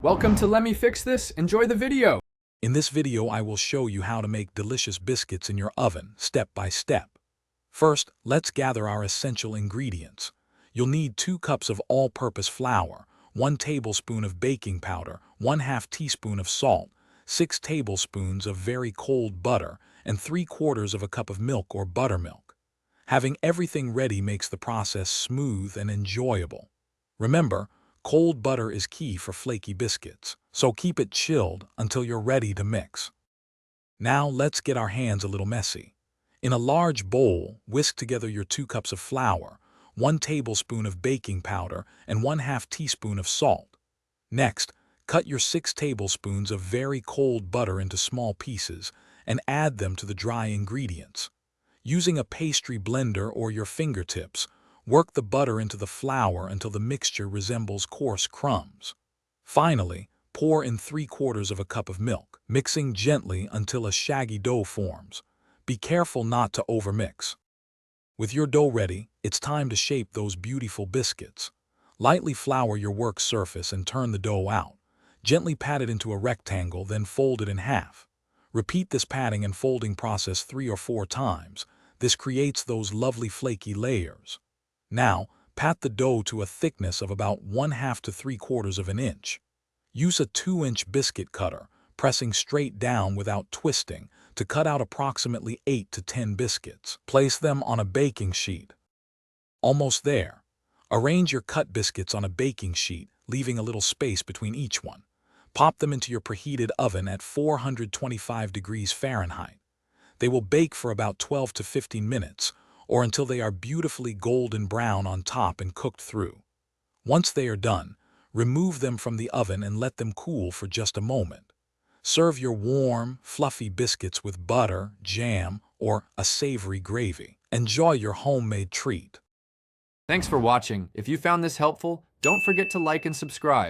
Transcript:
Welcome to Let Me Fix This. Enjoy the video. In this video, I will show you how to make delicious biscuits in your oven, step by step. First, let's gather our essential ingredients. You'll need 2 cups of all-purpose flour, 1 tablespoon of baking powder, 1/2 teaspoon of salt, 6 tablespoons of very cold butter, and 3/4 of a cup of milk or buttermilk. Having everything ready makes the process smooth and enjoyable. Remember, cold butter is key for flaky biscuits, so keep it chilled until you're ready to mix. Now let's get our hands a little messy. In a large bowl, whisk together your 2 cups of flour, 1 tablespoon of baking powder, and 1/2 teaspoon of salt. Next, cut your 6 tablespoons of very cold butter into small pieces and add them to the dry ingredients. Using a pastry blender or your fingertips, work the butter into the flour until the mixture resembles coarse crumbs. Finally, pour in 3/4 of a cup of milk, mixing gently until a shaggy dough forms. Be careful not to overmix. With your dough ready, it's time to shape those beautiful biscuits. Lightly flour your work surface and turn the dough out. Gently pat it into a rectangle, then fold it in half. Repeat this patting and folding process 3 or 4 times. This creates those lovely flaky layers. Now, pat the dough to a thickness of about 1/2 to 3/4 of an inch. Use a 2-inch biscuit cutter, pressing straight down without twisting, to cut out approximately 8 to 10 biscuits. Place them on a baking sheet. Almost there. Arrange your cut biscuits on a baking sheet, leaving a little space between each one. Pop them into your preheated oven at 425 degrees Fahrenheit. They will bake for about 12 to 15 minutes, or until they are beautifully golden brown on top and cooked through. Once they are done, remove them from the oven and let them cool for just a moment. Serve your warm, fluffy biscuits with butter, jam, or a savory gravy. Enjoy your homemade treat. Thanks for watching. If you found this helpful, don't forget to like and subscribe.